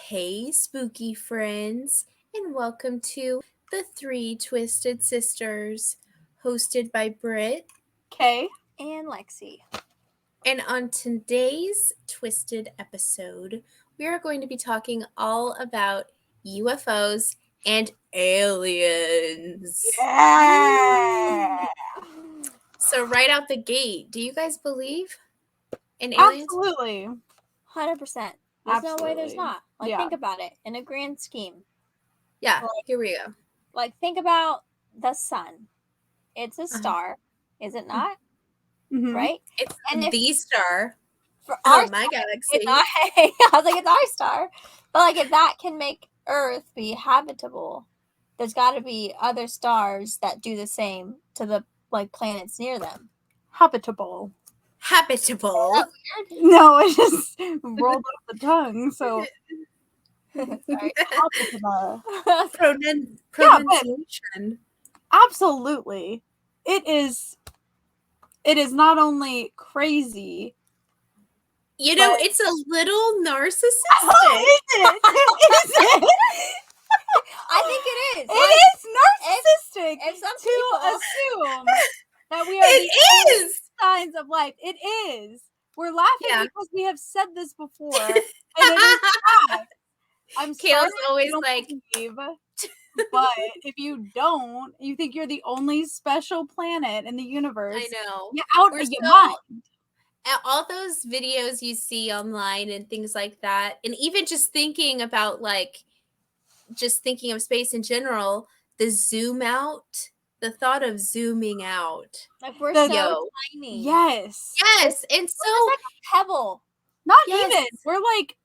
Hey, spooky friends, and welcome to The Three Twisted Sisters, hosted by Britt. Kay. And Lexi. And on today's Twisted episode, we are going to be talking all about UFOs and aliens. Yeah. So, right out the gate, do you guys believe in aliens? Absolutely. 100%. There's no way there's Absolutely. not. Like, Yeah. think about it in a grand scheme. Yeah, Like- here we go. Like, think about the sun. It's a star, is it not? Mhm. Right? It's And if- the star For of our my galaxy. it's our, I was like, it's our star. But, like, if that can make Earth be habitable, there's got to be other stars that do the same to the, like, planets near them. Habitable. Habitable. No, it just rolled off the tongue. So Sorry. habitable. Pronunciation. Absolutely. It is not only crazy. You know, But- it's a little narcissistic. Is it? Is it? I think it is. It is narcissistic if some to people- assume that we are the It is. signs of life. It is. We're laughing Yeah. because we have said this before, and it is fact. I'm sorry Kayla's if always you don't like, believe, but if you don't, you think you're the only special planet in the universe. I know. You're out We're of your so- mind. All those videos you see online and things like that, and even just thinking about just thinking of space in general, the zoom out, the thought of zooming out. Like, we're The- so Yo. tiny. Yes. Yes, and We're so just like a pebble. Not Yes. even. We're like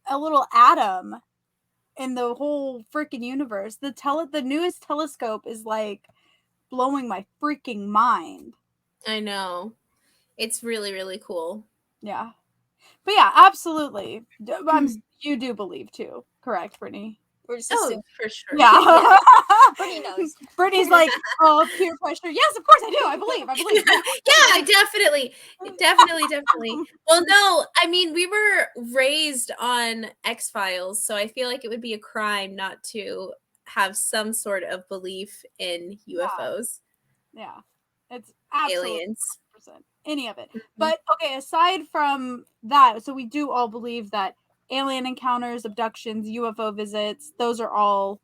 a little atom in the whole freaking universe. The newest telescope is like blowing my freaking mind. I know. It's really, really cool. Yeah. But yeah, absolutely. You do believe too. Correct, Brittany? We're just Oh, assuming. for sure. Yeah. Brittany knows. Brittany's like, oh, peer pressure. Yes, of course I do. I believe. Yeah, definitely. Well, no, I mean, we were raised on X-Files, so I feel like it would be a crime not to have some sort of belief in UFOs, Yeah. It's absolutely aliens. 100%. Any of it. Mhm. But okay, aside from that, so we do all believe that alien encounters, abductions, UFO visits, those are all,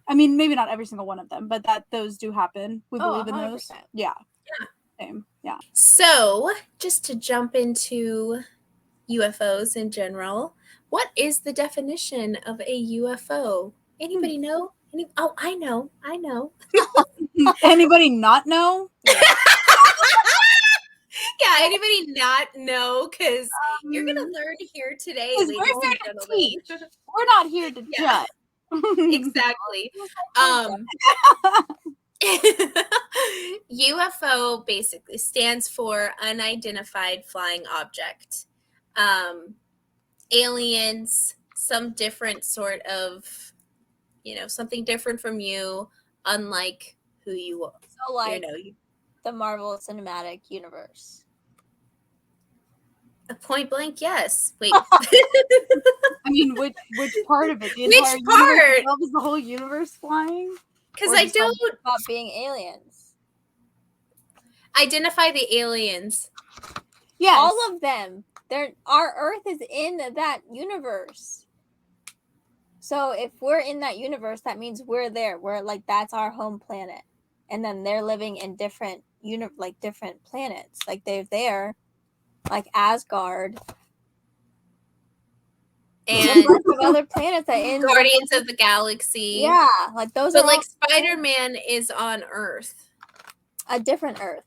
I mean, maybe not every single one of them, but that those do happen. We Oh, believe in those. 100%. Yeah. Yeah. Same. Yeah. So, just to jump into UFOs in general, what is the definition of a UFO? Anybody know? Oh, I know. Anybody not know? Yeah, anybody not know? Because you're gonna learn here today, 'Cause ladies we're here and to gentlemen. teach. We're not here to Yeah. judge. Exactly. UFO basically stands for unidentified flying object. Aliens, some different sort of, something different from you, unlike who you are. So, like, you the Marvel Cinematic Universe. point blank, yes. Wait. I mean, which part of it? The Which entire universe part? itself? Is the whole universe flying? Because Or I just like- don't About being aliens. identify the aliens. Yes. All of them. Our Earth is in that universe. So if we're in that universe, that means we're there. We're like, that's our home planet. And then they're living in different different planets. Like they're there, like Asgard. And Lots of other planets that in Guardians of the Galaxy. Yeah, like those But are like all Spider-Man is on Earth. a different Earth.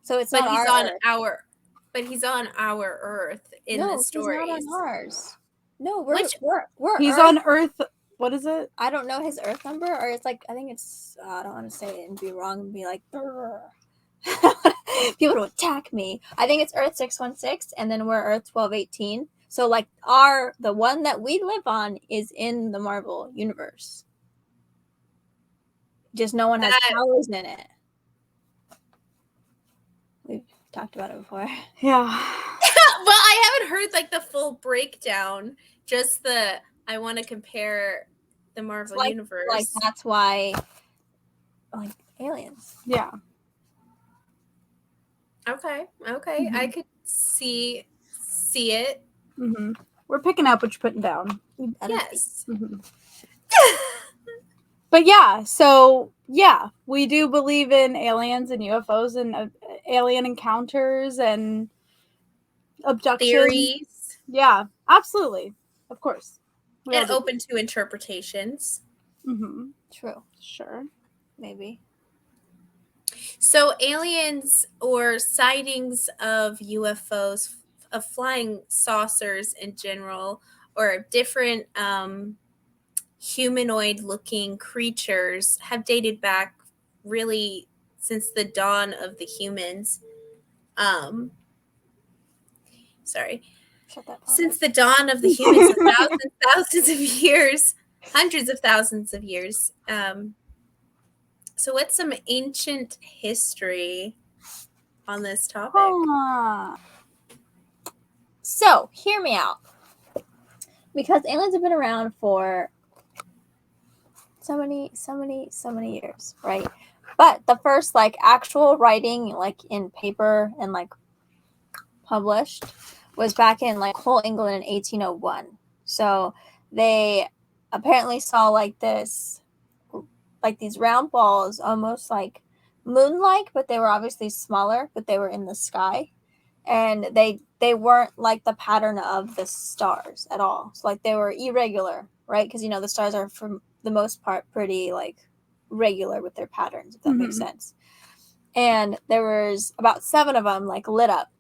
So it's But not he's our on Earth. our Earth in No, the stories. he's not on ours. No, we're Which- we're He's Earth. on Earth. What is it? I don't know his Earth number, or it's like I think it's. I don't want to say it and be wrong and be like, "Brr." People will attack me. I think it's Earth 616, and then we're Earth 1218. So like the one that we live on is in the Marvel universe. Just no one has That- powers in it. We've talked about it before. Yeah. I haven't heard like the full breakdown. Just I want to compare the Marvel universe. Like that's why, like aliens. Yeah. Okay. I could see it. Mm-hmm. We're picking up what you're putting down. Yes. Mm-hmm. But yeah, so yeah, we do believe in aliens and UFOs and alien encounters and abductions. Theories. Yeah, absolutely. Of course. And open to interpretations. Mm-hmm. True. Sure. Maybe. So aliens or sightings of UFOs, of flying saucers in general, or different humanoid-looking creatures have dated back really since the dawn of the humans. Shut that. Since the dawn of the humans, thousands of years, hundreds of thousands of years. So what's some ancient history on this topic? So, hear me out. Because aliens have been around for so many years, right? But the first like actual writing like in paper and like published was back in like whole England in 1801. So they apparently saw like this, like these round balls, almost like moon-like, but they were obviously smaller, but they were in the sky, and they weren't like the pattern of the stars at all. So like they were irregular, right? Because the stars are for the most part pretty like regular with their patterns, if that makes sense. And there was about 7 of them like lit up,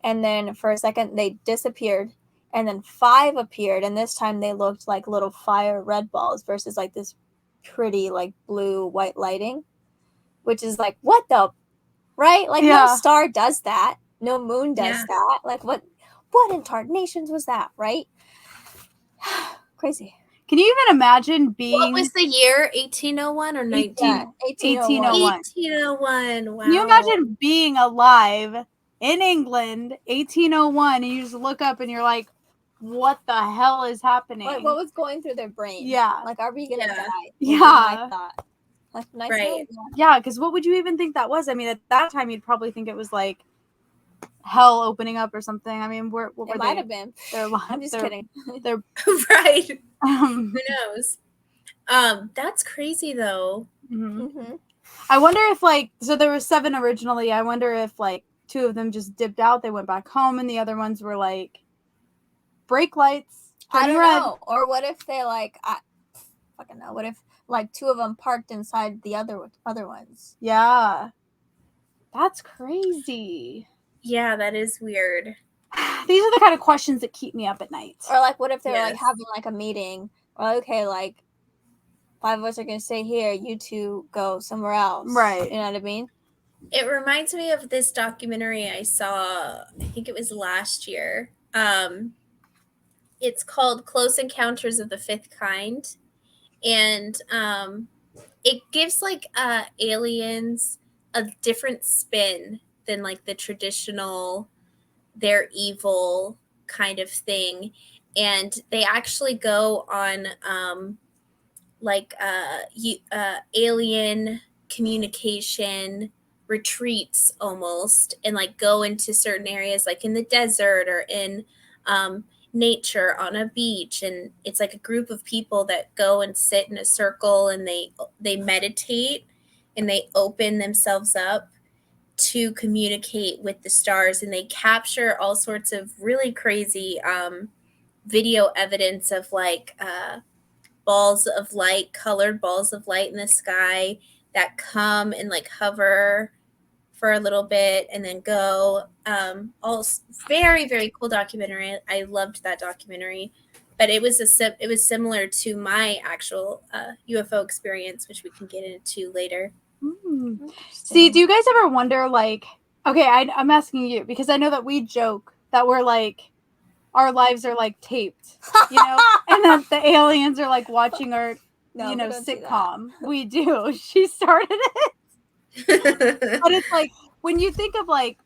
and then for a second they disappeared, and then 5 appeared, and this time they looked like little fire red balls versus like this pretty like blue white lighting, which is like what the right, like no star does that, no moon does that, like what in tarnations was that, right? Crazy. Can you even imagine being... What was the year? 1801 or 1801. 1801. Wow. Can you imagine being alive in England, 1801, and you just look up and you're like, what the hell is happening? Like, what was going through their brain? Yeah. Like, are we gonna die? Yeah. I thought. Like, nice. Right. Yeah, because what would you even think that was? I mean, at that time, you'd probably think it was like hell opening up or something. I mean, what were it might have been. I'm just kidding. They're right. Who knows? That's crazy though. I wonder if like, so there were 7 originally. I wonder if like 2 of them just dipped out, they went back home, and the other ones were like brake lights. I don't know. Or what if they like, I fucking know. What if like 2 of them parked inside the other ones? Yeah. That's crazy. Yeah, that is weird. These are the kind of questions that keep me up at night. Or like, what if they're like having like a meeting? Or okay, like 5 of us are gonna stay here. You 2 go somewhere else. Right. You know what I mean? It reminds me of this documentary I saw. I think it was last year. It's called Close Encounters of the Fifth Kind, and it gives like aliens a different spin than like the traditional they're evil kind of thing, and they actually go on alien communication retreats almost, and like go into certain areas like in the desert or in nature on a beach, and it's like a group of people that go and sit in a circle, and they meditate, and they open themselves up to communicate with the stars, and they capture all sorts of really crazy video evidence of like balls of light, colored balls of light in the sky that come and like hover for a little bit and then go. All very, very cool documentary. I loved that documentary, but it was similar to my actual UFO experience, which we can get into later. See, do you guys ever wonder, like, okay, I'm asking you because I know that we joke that we're like, our lives are like taped, and that the aliens are like watching our, sitcom. We do. She started it. But it's like, when you think of like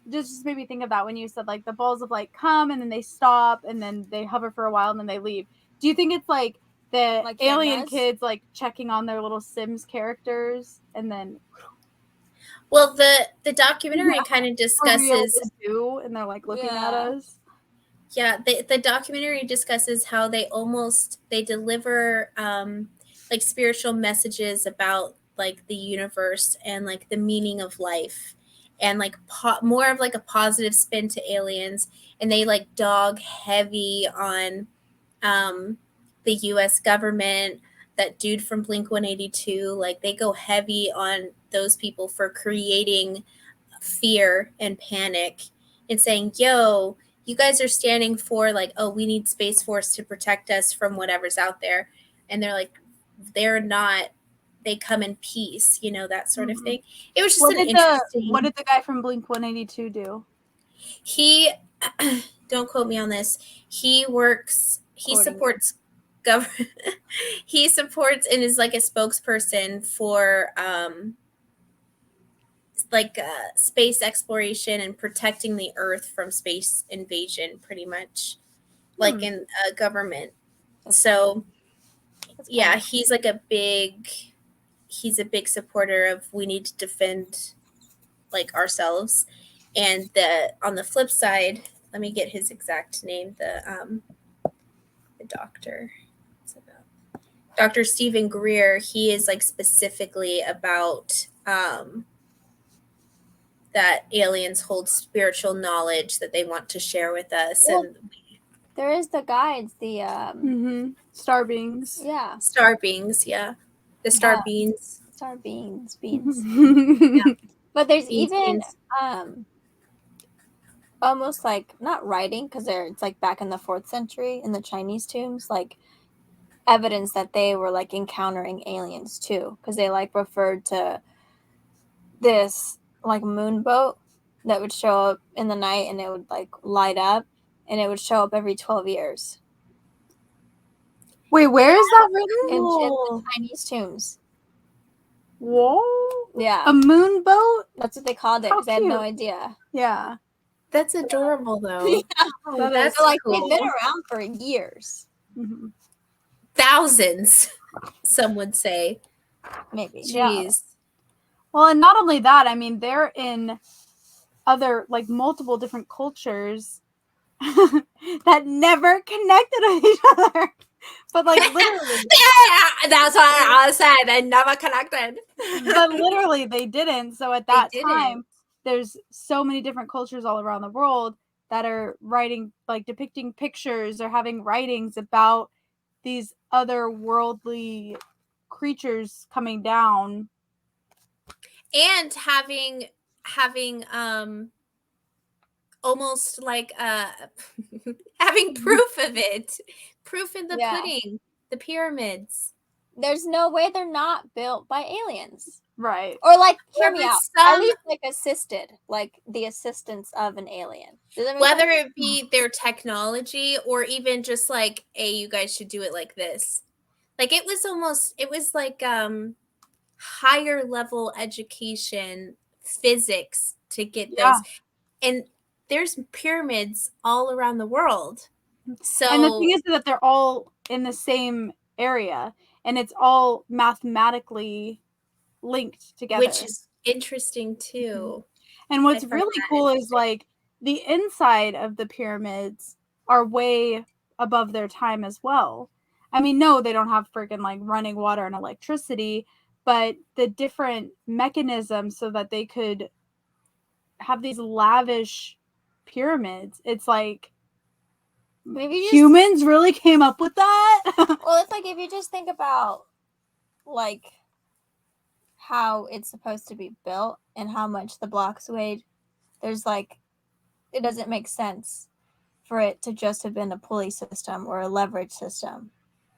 just made me think of that when you said like the balls of light come and then they stop and then they hover for a while and then they leave. Do you think it's like the Like alien cameras? kids like checking on their little Sims characters and then Well, the documentary kind of for real discusses, to do and they're like looking at Yeah. us? yeah, the documentary discusses how they deliver like spiritual messages about like the universe and like the meaning of life, and like more of like a positive spin to aliens, and they like dog heavy on the US government, that dude from Blink 182, like they go heavy on those people for creating fear and panic and saying, yo, you guys are standing for like, oh, we need Space Force to protect us from whatever's out there. And they're like, they're not, they come in peace, you know, that sort of thing. It was just What interesting. did the guy from Blink 182 do? He, don't quote me on this. He supports government. He supports and is like a spokesperson for like space exploration and protecting the Earth from space invasion, pretty much, like in government. So yeah, he's like he's a big supporter of we need to defend like ourselves. And on the flip side, let me get his exact name, the doctor. Dr. Stephen Greer, he is like specifically about that aliens hold spiritual knowledge that they want to share with us. Well, and there is the guides, the star beings. Yeah. Star beings, yeah. The star beings. Star beings. Beans. Yeah. But there's Beans, even beans. almost like not writing, because it's like back in the 4th century in the Chinese tombs, like evidence that they were like encountering aliens too, because they like referred to this like moon boat that would show up in the night and it would like light up, and it would show up every 12 years. Wait, where is that written? In the Chinese tombs. Whoa. Yeah. A moon boat? That's what they called it, because I had no idea. Yeah. That's adorable, though. Yeah. That's so, like cool. they've been around for years. Mm-hmm. Thousands, some would say. Maybe. Jeez. Yeah. Well, and not only that, I mean, they're in other, like, multiple different cultures that never connected with each other. But, like, literally. Yeah, that's what I said. They never connected. But literally, they didn't. So at that time, there's so many different cultures all around the world that are writing, like, depicting pictures or having writings about these otherworldly creatures coming down. And having almost like having proof of it, proof in the pudding, the pyramids. There's no way they're not built by aliens, right? Or like, hear me out, at least like assisted, like the assistance of an alien. Whether it be their technology or even just like, hey, you guys should do it like this. Like it was like higher level education, physics to get those. And there's pyramids all around the world. So, and the thing is that they're all in the same area and it's all mathematically linked together, which is interesting too. And what's really cool is like the inside of the pyramids are way above their time as well. I mean, no, they don't have freaking like running water and electricity, but the different mechanisms so that they could have these lavish pyramids. It's like maybe humans really came up with that. Well, it's like if you just think about like how it's supposed to be built and how much the blocks weighed, there's like, it doesn't make sense for it to just have been a pulley system or a leverage system.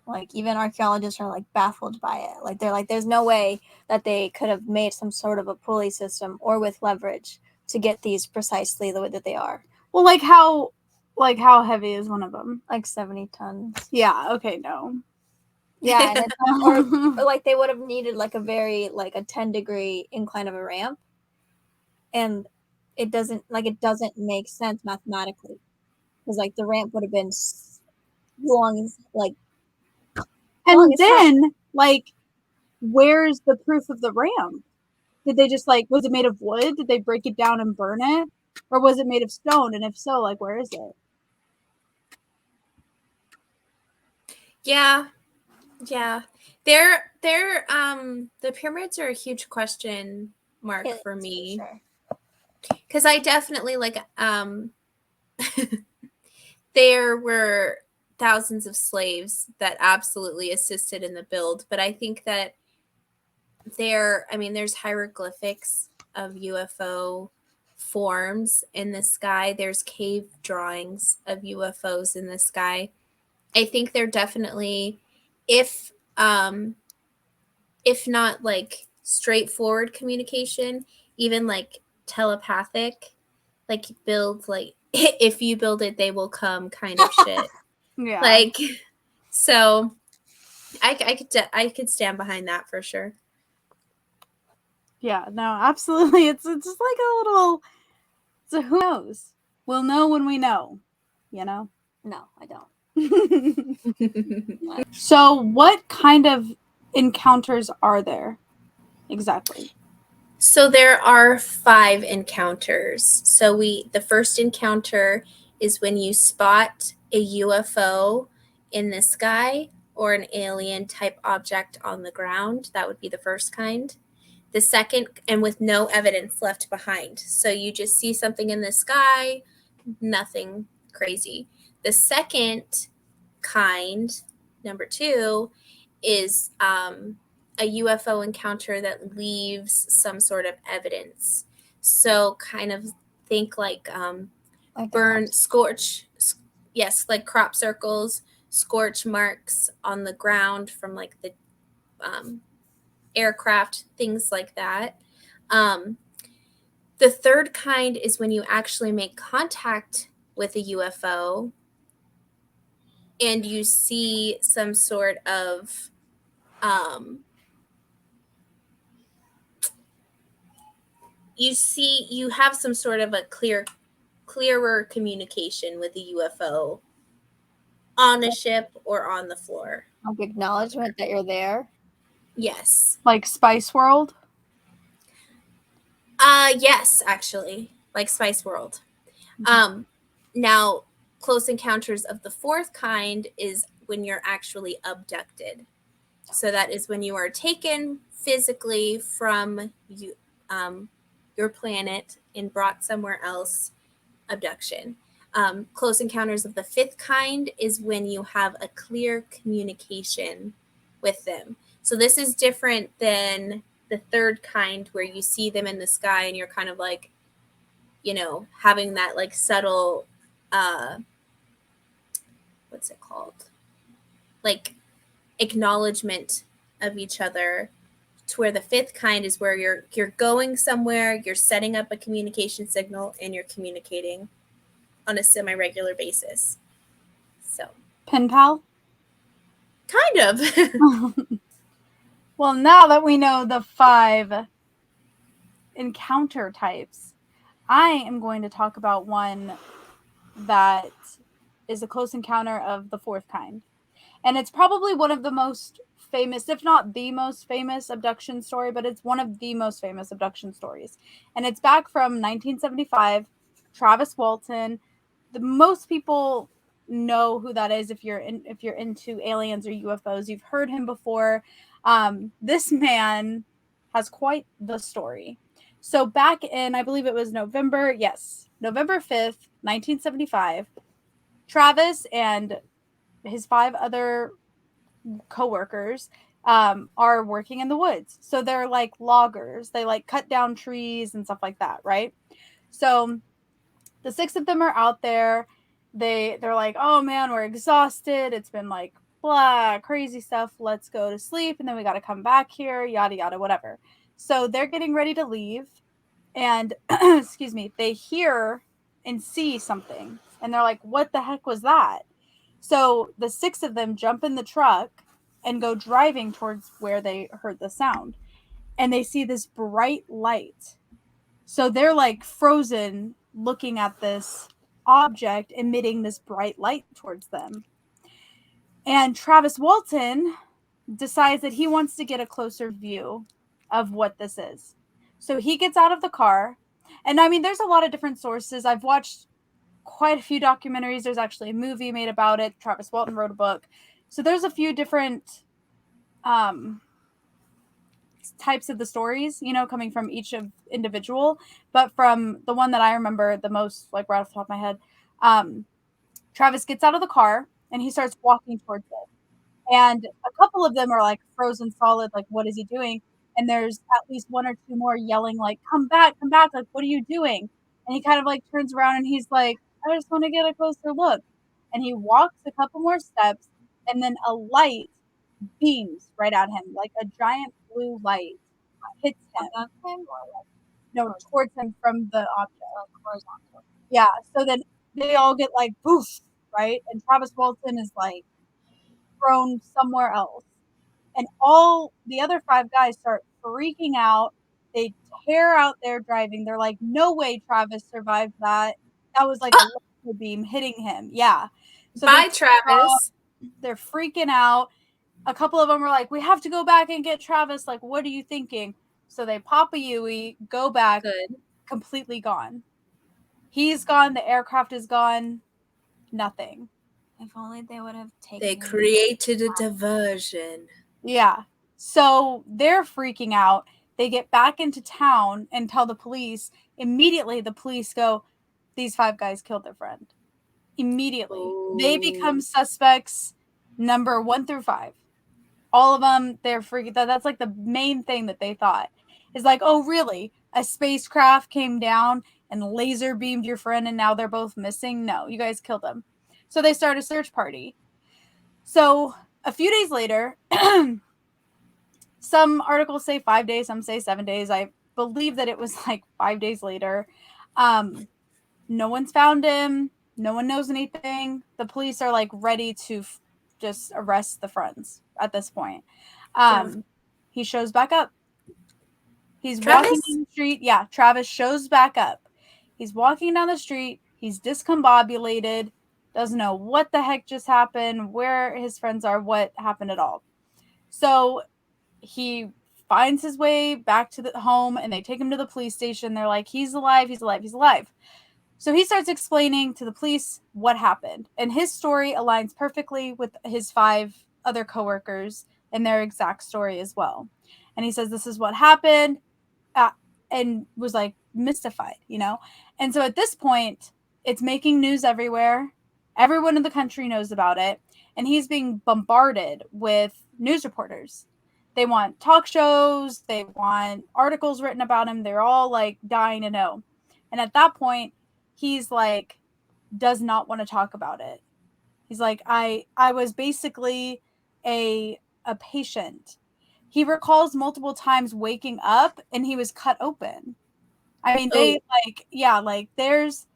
Like even archaeologists are like baffled by it. Like they're like, there's no way that they could have made some sort of a pulley system or with leverage to get these precisely the way that they are. Well, like how heavy is one of them? Like 70 tons. Yeah. Okay. No. Yeah, and it's, or like they would have needed like a very like a 10-degree incline of a ramp, and it doesn't make sense mathematically, because like the ramp would have been long as like long And as heck. then, like, where's the proof of the ramp? Did they just like, was it made of wood? Did they break it down and burn it? Or was it made of stone? And if so, like, where is it? Yeah. Yeah. The pyramids are a huge question mark It for is, me. sure. Because I definitely like there were thousands of slaves that absolutely assisted in the build, but I think that there's hieroglyphics of UFO forms in the sky. There's cave drawings of UFOs in the sky. I think they're definitely, if not like straightforward communication, even like telepathic, like build like if you build it, they will come kind of shit. Yeah. Like, so I could stand behind that for sure. Yeah, no, absolutely. It's just like a little, so who knows? We'll know when we know, you know? No, I don't. So what kind of encounters are there exactly? So there are 5 encounters. So the first encounter is when you spot a UFO in the sky or an alien type object on the ground. That would be the first kind. The second, and with no evidence left behind. So you just see something in the sky, nothing crazy. The second kind, number 2, is a UFO encounter that leaves some sort of evidence. So kind of think like burn, scorch, yes, like crop circles, scorch marks on the ground from like the aircraft, things like that. The third kind is when you actually make contact with a UFO and you see some sort of you have some sort of a clearer communication with a UFO on a ship or on the floor. Like acknowledgement that you're there. Yes. Like Spice World? Yes, actually, like Spice World. Now, close encounters of the fourth kind is when you're actually abducted. So that is when you are taken physically from your planet and brought somewhere else. Abduction. Close encounters of the fifth kind is when you have a clear communication with them. So this is different than the third kind where you see them in the sky and you're kind of like, having that like subtle, what's it called? Like acknowledgement of each other, to where the fifth kind is where you're going somewhere, you're setting up a communication signal and you're communicating on a semi-regular basis. So Pen pal? kind of. Well, now that we know the 5 encounter types, I am going to talk about one that is a close encounter of the 4th kind. And it's probably one of the most famous, if not the most famous abduction story, but it's one of the most famous abduction stories. And it's back from 1975, Travis Walton. The most people know who that is if you're into aliens or UFOs. You've heard him before. This man has quite the story. So back in, I believe it was November 5th, 1975, Travis and his 5 other coworkers are working in the woods. So they're like loggers. They like cut down trees and stuff like that, right? So the 6 of them are out there. They're like, oh man, we're exhausted. It's been like blah, crazy stuff. Let's go to sleep. And then we got to come back here, yada, yada, whatever. So they're getting ready to leave. And excuse me, they hear and see something. And they're like, what the heck was that? So the 6 of them jump in the truck and go driving towards where they heard the sound. And they see this bright light So they're like frozen looking at this object emitting this bright light towards them. And Travis Walton decides that he wants to get a closer view of what this is. So he gets out of the car. And I mean, there's a lot of different sources. I've watched quite a few documentaries. There's actually a movie made about it. Travis Walton wrote a book. So there's a few different types of the stories, you know, coming from each of individual. But from the one that I remember the most, like right off the top of my head, Travis gets out of the car and he starts walking towards it. And a couple of them are like frozen solid, like, what is he doing? And there's at least one or two more yelling, like, come back, like, what are you doing? And he kind of like turns around and he's like, I just want to get a closer look. And he walks a couple more steps, and then a light beams right at him, like a giant blue light hits him. No, towards him from the object. Horizontal. Yeah, so then they all get like poof, right? And Travis Walton is like thrown somewhere else. And all the other 5 guys start freaking out. They tear out their driving. They're like, no way Travis survived that. That was like a laser beam hitting him. Yeah. So Bye, Travis. They're freaking out. A couple of them are like, we have to go back and get Travis. Like, what are you thinking? So they pop a Yui, go back, Good. completely gone. He's gone. The aircraft is gone. Nothing. If only they would have taken. They created a diversion. Yeah. So they're freaking out. They get back into town and tell the police. Immediately, the police go, these 5 guys killed their friend. Immediately. Ooh. They become suspects number 1 through 5. All of them, they're freaking. That's like the main thing that they thought. Is like, oh, really? A spacecraft came down and laser beamed your friend and now they're both missing? No, you guys killed them. So they start a search party. So a few days later, some articles say 5 days, some say 7 days. I believe that it was like 5 days later. No one's found him. No one knows anything. The police are like ready to just arrest the friends at this point. He shows back up. He's Travis? walking down the street. Yeah, Travis shows back up. He's walking down the street. He's discombobulated. Doesn't know what the heck just happened, where his friends are, what happened at all. So he finds his way back to the home and they take him to the police station. They're like, he's alive, he's alive, he's alive. So he starts explaining to the police what happened. And his story aligns perfectly with his 5 other coworkers and their exact story as well. And he says, this is what happened, and was like mystified, you know? And so at this point, it's making news everywhere. Everyone in the country knows about it. And he's being bombarded with news reporters. They want talk shows. They want articles written about him. They're all like dying to know. And at that point, he's like, does not want to talk about it. He's like, I was basically a patient. He recalls multiple times waking up and he was cut open. I mean, they like, yeah, like there's,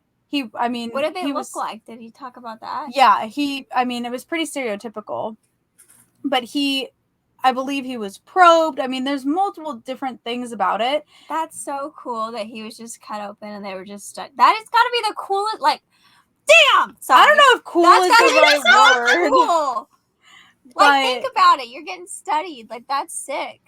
I mean, what did they look like? Did he talk about that? Yeah, I mean, it was pretty stereotypical, but I believe he was probed. I mean, there's multiple different things about it. That's so cool that he was just cut open and they were just stuck. That has got to be the coolest, like, damn! Sorry. I don't know if cool is the right word. Cool. Like, think about it. You're getting studied. Like, that's sick.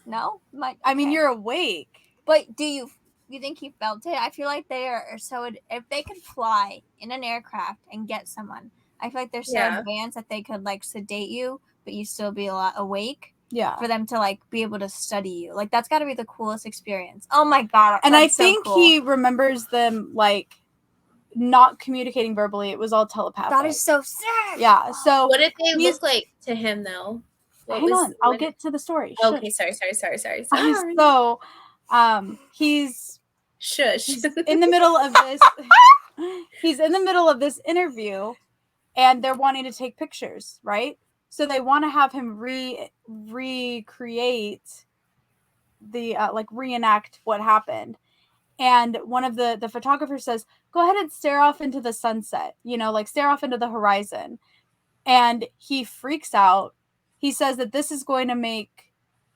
No? Like, I mean, you're awake. But do you think he felt it? I feel like they are so, if they could fly in an aircraft and get someone, I feel like they're so advanced that they could, like, sedate you, but you still be a lot awake. Yeah. For them to, like, be able to study you. Like, that's got to be the coolest experience. Oh, my God. And I think he remembers them, like, not communicating verbally. It was all telepathic. That is so sick. Yeah. So what did they look like to him though? Hang on, I'll get to the story. Okay, sorry. So, he's in the middle of this. He's in the middle of this interview, and they're wanting to take pictures, right? So they want to have him recreate the like reenact what happened. And one of the photographers says, go ahead and stare off into the sunset, you know, like stare off into the horizon. And he freaks out. He says that this is going to make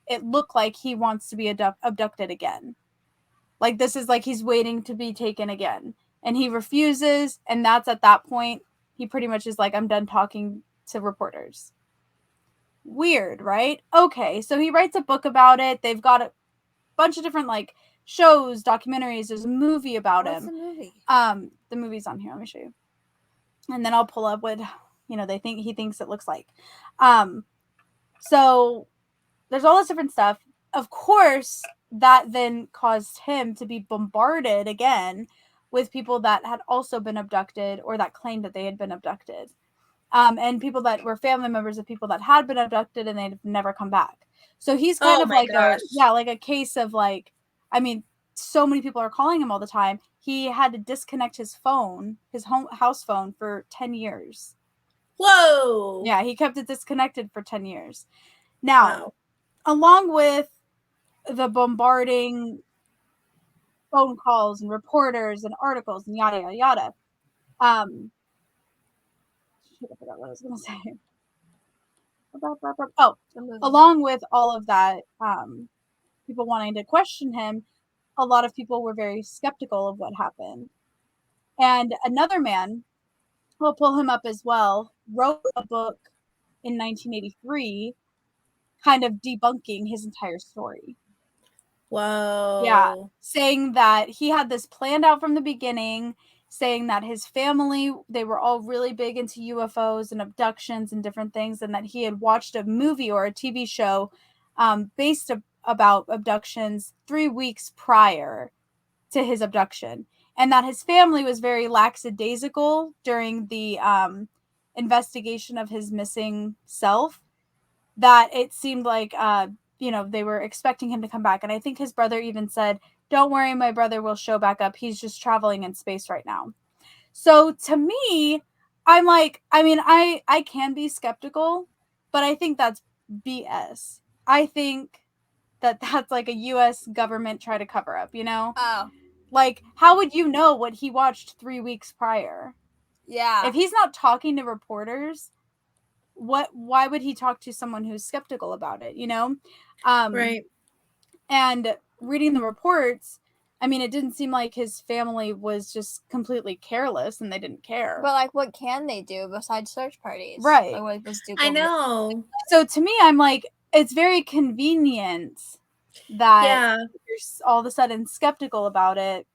it look like he wants to be abducted again. Like, this is like he's waiting to be taken again. And he refuses. And that's at that point, he pretty much is like, I'm done talking to reporters. Weird, right? Okay, so he writes a book about it. They've got a bunch of different like shows, documentaries. There's a movie about What's him. the movie? The movie's on here. Let me show you. And then I'll pull up what he thinks it looks like. So there's all this different stuff. Of course, that then caused him to be bombarded again with people that had also been abducted or that claimed that they had been abducted. And people that were family members of people that had been abducted and they'd never come back. So he's kind of like a case of like, I mean, so many people are calling him all the time. He had to disconnect his phone, his house phone, for 10 years. Whoa. Yeah, he kept it disconnected for 10 years. Now, along with the bombarding phone calls and reporters and articles and yada, yada, yada. I forgot what I was going to say. Oh, along with all of that, people wanting to question him, a lot of people were very skeptical of what happened. And another man, we'll pull him up as well, wrote a book in 1983 kind of debunking his entire story. Whoa. Yeah, saying that he had this planned out from the beginning, saying that his family, they were all really big into UFOs and abductions and different things, and that he had watched a movie or a TV show based about abductions 3 weeks prior to his abduction, and that his family was very lackadaisical during the investigation of his missing self, that it seemed like they were expecting him to come back. And I think his brother even said, "Don't worry, my brother will show back up. He's just traveling in space right now." So to me, I'm like, I mean, I can be skeptical, but I think that's BS. I think that that's like a US government try to cover up, Oh. Like, how would you know what he watched 3 weeks prior? Yeah. If he's not talking to reporters, why would he talk to someone who's skeptical about it, Right. And reading the reports, I mean, it didn't seem like his family was just completely careless and they didn't care. But like, what can they do besides search parties? Right. Like, what was I know. So to me, I'm like, it's very convenient that you're all of a sudden skeptical about it.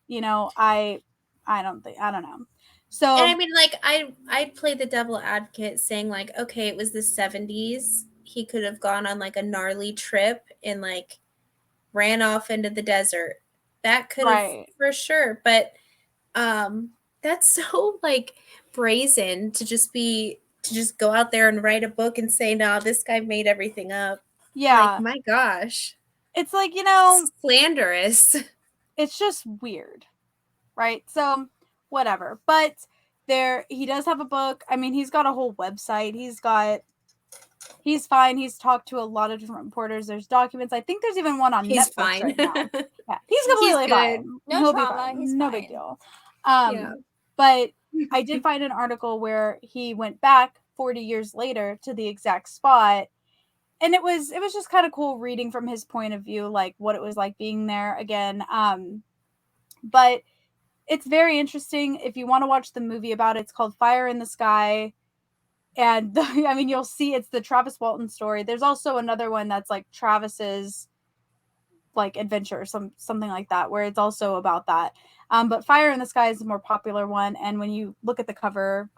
I don't know. So, and I mean, like, I'd play the devil advocate saying, like, okay, it was the 70s. He could have gone on like a gnarly trip and like ran off into the desert. That could have for sure. But that's so like brazen to just go out there and write a book and say, "Nah, this guy made everything up." Yeah. Like, my gosh. It's like, slanderous. It's just weird. Right? So, whatever. But he does have a book. I mean, he's got a whole website. He's fine. He's talked to a lot of different reporters. There's documents. I think there's even one on Netflix fine. right now. Yeah, he's completely fine. No trauma. He's no fine. big deal. But I did find an article where he went back 40 years later to the exact spot, and it was just kind of cool reading from his point of view, like what it was like being there again. But it's very interesting. If you want to watch the movie about it, it's called Fire in the Sky. And I mean, you'll see it's the Travis Walton story. There's also another one that's like Travis's like adventure or something like that, where it's also about that. But Fire in the Sky is the more popular one. And when you look at the cover,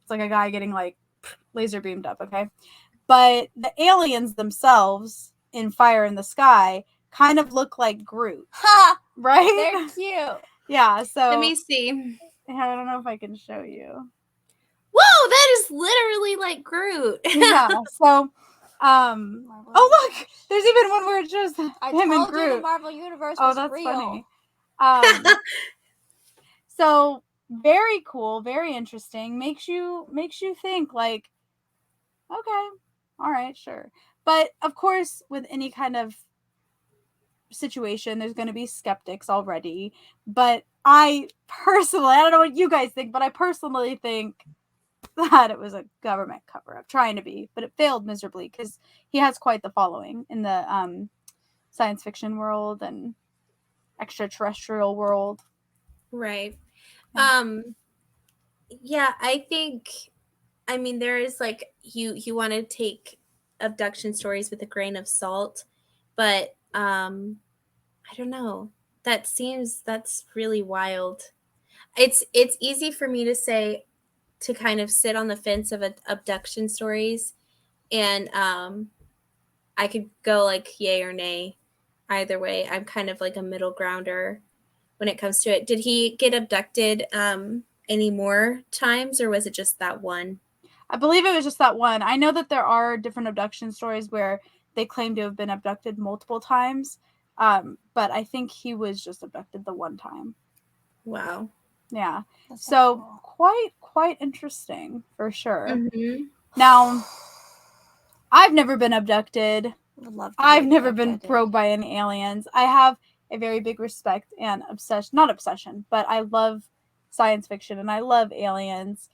it's like a guy getting like laser beamed up. Okay. But the aliens themselves in Fire in the Sky kind of look like Groot. Ha! Right? They're cute. Yeah. So let me see. I don't know if I can show you. Whoa, that is literally like Groot. Yeah. So, oh look, there's even one where it shows him and Groot. You the Marvel Universe was that's real. funny. So very cool, very interesting. Makes you think like, okay, all right, sure. But of course, with any kind of situation, there's going to be skeptics already. But I don't know what you guys think, but I personally think that it was a government cover-up, trying to be, but it failed miserably because he has quite the following in the science fiction world, and extraterrestrial world. Right. Yeah. Yeah, I think, I mean, there is like, you want to take abduction stories with a grain of salt, but I don't know. That's really wild. It's easy for me to say, to kind of sit on the fence of abduction stories, and I could go like yay or nay either way. I'm kind of like a middle grounder when it comes to it. Did he get abducted any more times, or was it just that one? I believe it was just that one. I know that there are different abduction stories where they claim to have been abducted multiple times, but I think he was just abducted the one time. Wow. Yeah. That's So cool. quite interesting for sure. Mm-hmm. Now, I've never been abducted. Would love to be I've never been abducted. probed by any aliens. I have a very big respect and obsession, not obsession, but I love science fiction and I love aliens.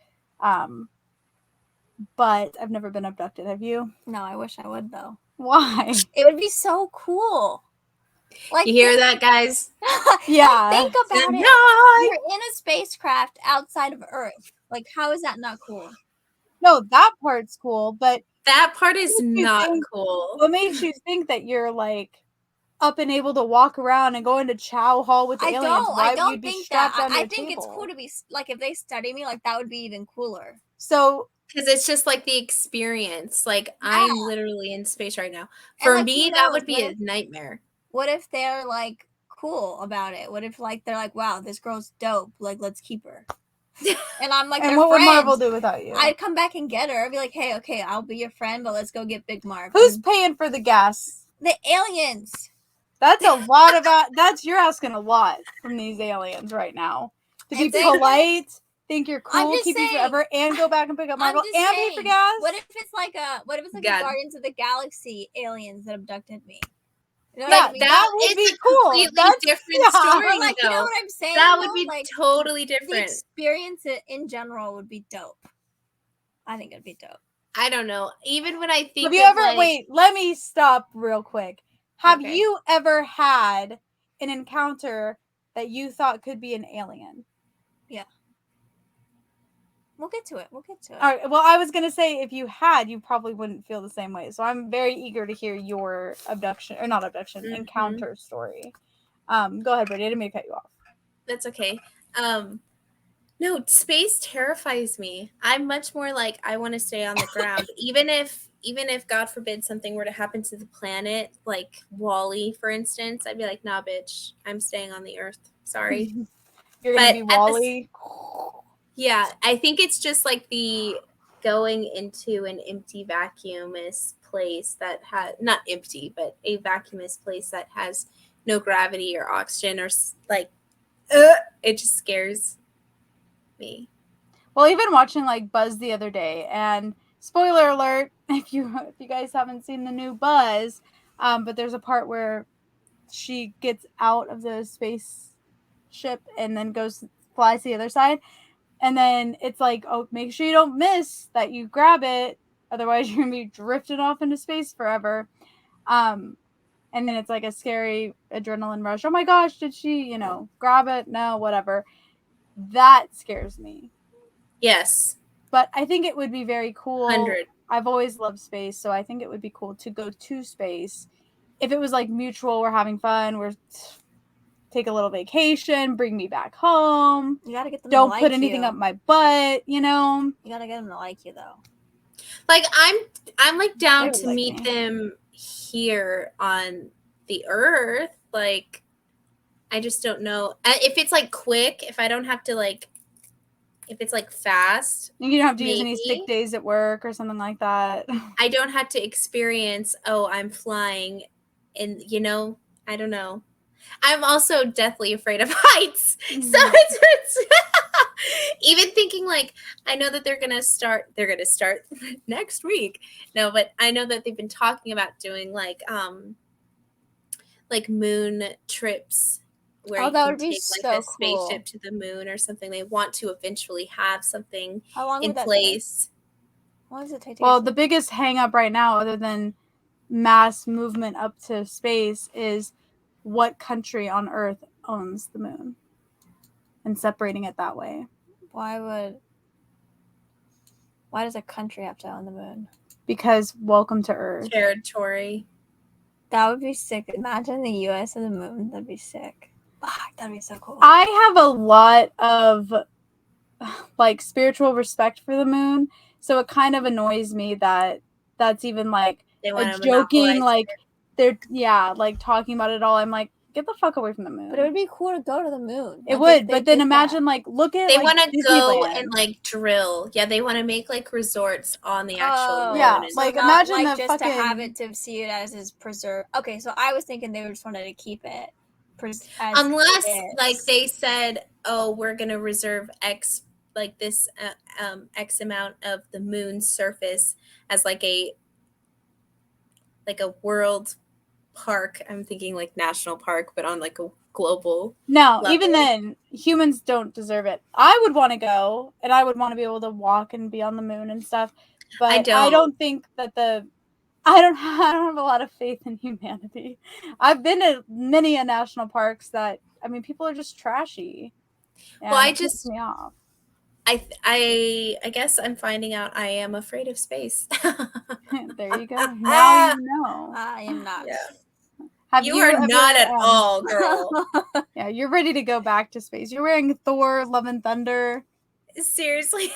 But I've never been abducted. Have you? No, I wish I would though. Why? It would be so cool. Like, You hear that, guys? Yeah. Think about it. Tonight! You're in a spacecraft outside of Earth. Like, how is that not cool? No, that part's cool, but That part is What makes you not think- cool. what makes you think that you're like up and able to walk around and go into chow hall with the I aliens? don't. Why I don't you'd be think strapped that. onto I a think it's table? cool to be like, if they study me, like that would be even cooler. So Because it's just like the experience. Like, I'm literally in space right now. And, For like, me, who that knows? would be What a nightmare. What if they're like cool about it? What if like they're like, wow, this girl's dope. Like, let's keep her. And I'm like, and their what would friend. Marvel do without you? I'd come back and get her. I'd be like, hey, okay, I'll be your friend, but let's go get Big Marv. Who's And paying for the gas? the aliens? That's a lot about. You're asking a lot from these aliens right now. To be And they- polite, think you're I'm cool, just keep you saying. forever, and go back and pick up I'm Marvel just and pay for saying, gas. What if it's like the God. Guardians of the Galaxy aliens that abducted me? You know Yeah, what I mean? that would is be a cool. completely That's different yeah. story, But like, you know though. what I'm saying? That would though? be Like, totally the different. experience in general would be dope. I think it'd be dope. I don't know. Even when I think Have you of, ever like, wait? Let me stop real quick. Have Okay. you ever had an encounter that you thought could be an alien? We'll get to it. We'll get to it. All right, well, I was gonna say if you had, you probably wouldn't feel the same way. So I'm very eager to hear your abduction or not abduction Mhm. encounter story. Go ahead, Brittany. I didn't mean to cut you off. That's okay. No, space terrifies me. I'm much more like, I want to stay on the ground. Even if God forbid something were to happen to the planet, like Wall-E, for instance, I'd be like, nah, bitch, I'm staying on the Earth. Sorry. You're gonna But be at the Wall-E. Yeah, I think it's just like the going into an empty vacuumous place that has, not empty, but a vacuumous place that has no gravity or oxygen, or like, it just scares me. Well, even watching like Buzz the other day, and spoiler alert if you guys haven't seen the new Buzz, but there's a part where she gets out of the spaceship and then flies to the other side, and then it's like, oh, make sure you don't miss that, you grab it, otherwise you're gonna be drifted off into space forever. And then it's like a scary adrenaline rush. Oh my gosh, did she, grab it? No, whatever. That scares me. Yes. But I think it would be very cool. 100. I've always loved space, so I think it would be cool to go to space. If it was like mutual, we're having fun, we're take a little vacation, bring me back home. You gotta get them. Don't to like put anything you. up my butt, You gotta get them to like you though. Like, I'm like down They would to like meet me. them here on the Earth. Like, I just don't know if it's like quick. If I don't have to like, if it's like fast, You don't have to use any maybe. sick days at work or something like that. I don't have to experience, oh, I'm flying, and I don't know. I'm also deathly afraid of heights. So it's even thinking like, I know that they're gonna start next week. No, but I know that they've been talking about doing like moon trips where you that can would be take like so a spaceship cool. to the moon or something. They want to eventually have something How long in would that place. take? What does it take? To Well, get the biggest hang up right now, other than mass movement up to space, is what country on Earth owns the moon and separating it that way. Why does a country have to own the moon? Because welcome to Earth. Territory. That would be sick. Imagine the US and the moon. That'd be sick. That'd be so cool. I have a lot of like spiritual respect for the moon, so it kind of annoys me that that's even like They a want to joking, monopolize like it. they're like talking about it all. I'm like, get the fuck away from the moon. But it would be cool to go to the moon. It Like, would, if they but then did imagine that. like look at They like, want to go Disneyland. and like drill. Yeah, they want to make like resorts on the actual moon. Yeah, and like, not, imagine like, the just to have fucking- it to see it as is preserved. Okay, so I was thinking they just wanted to keep it as unless it is. like they said, oh, we're gonna reserve X like this X amount of the moon's surface as like a world park. I'm thinking like national park, but on like a global No, level. even then, humans don't deserve it. I would want to go, and I would want to be able to walk and be on the moon and stuff. But I don't think that I don't have a lot of faith in humanity. I've been to many national parks that, I mean, people are just trashy. Well, I it pisses just- me off. I guess I'm finding out I am afraid of space. There you go. Now you know. I am not. Yeah. Have You are ever, not at all, girl. Yeah, you're ready to go back to space. You're wearing Thor, Love and Thunder. Seriously.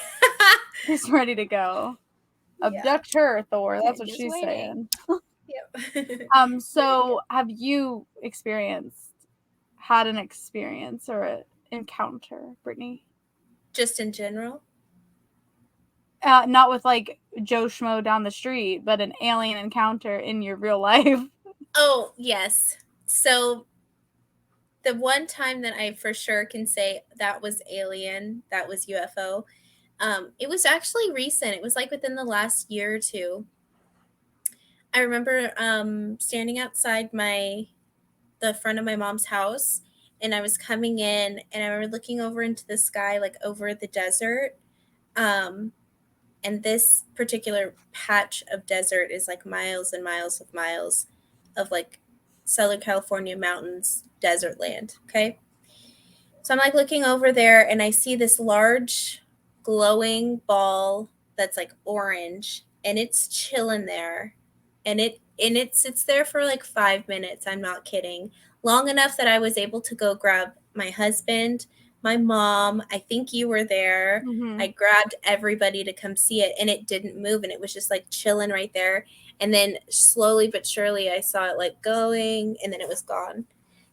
Just ready to go. Yeah. Abduct her, Thor. That's what Just she's waiting. saying. Yep. So have you had an experience or an encounter, Brittany? Just in general? Not with like Joe Schmo down the street, but an alien encounter in your real life. Oh, yes. So the one time that I for sure can say that was alien, that was UFO, it was actually recent. It was like within the last year or two. I remember standing outside the front of my mom's house, and I was coming in, and I remember looking over into the sky, like over the desert. And this particular patch of desert is like miles and miles of like Southern California mountains, desert land. Okay. So I'm like looking over there, and I see this large glowing ball that's like orange, and it's chilling there. And it sits there for like 5 minutes. I'm not kidding. Long enough that I was able to go grab my husband, my mom. I think you were there. Mhm. I grabbed everybody to come see it, and it didn't move, and it was just like chilling right there. And then slowly but surely I saw it like going, and then it was gone.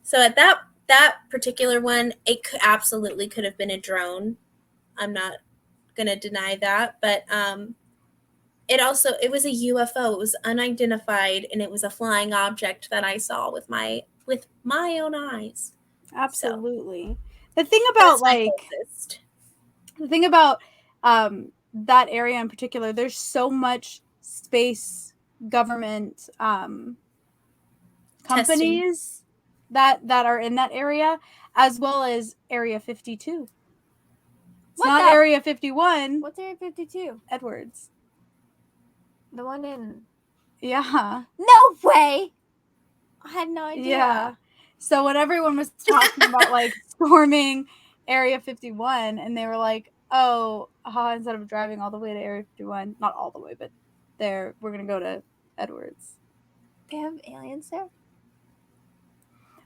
So at that particular one, it absolutely could have been a drone. I'm not going to deny that, but it was a UFO. It was unidentified, and it was a flying object that I saw with my own eyes. Absolutely. The thing about that area in particular, there's so much space government companies that are in that area, as well as Area 52. It's not Area 51. What's Area 52? Edwards. The one in... Yeah. No way! I had no idea. Yeah. So when everyone was talking about like storming Area 51, and they were like, oh, instead of driving all the way to Area 51, not all the way, but we're going to go to Edwards. They have aliens there?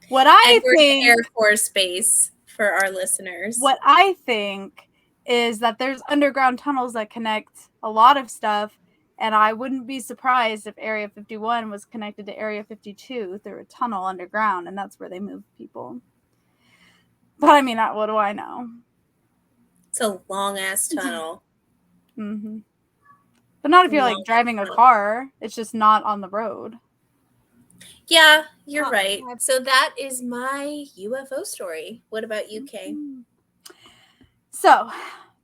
What I Edwards think... Air Force Base for our listeners. What I think is that there's underground tunnels that connect a lot of stuff, and I wouldn't be surprised if Area 51 was connected to Area 52 through a tunnel underground, and that's where they move people. But I mean, what do I know? It's a long-ass tunnel. Mm-hmm. But not if you're like driving a car. It's just not on the road. Yeah, you're right. So that is my UFO story. What about you, Kay? So,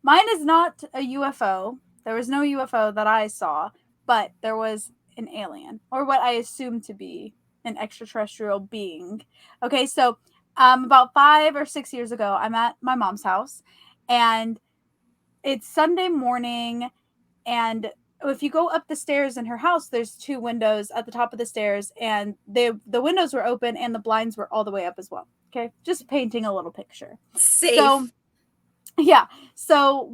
mine is not a UFO. There was no UFO that I saw, but there was an alien, or what I assume to be an extraterrestrial being. Okay, so about 5 or 6 years ago, I'm at my mom's house, and it's Sunday morning, and if you go up the stairs in her house, there's 2 windows at the top of the stairs, and the windows were open and the blinds were all the way up as well. Okay, just painting a little picture. Safe. So, yeah. So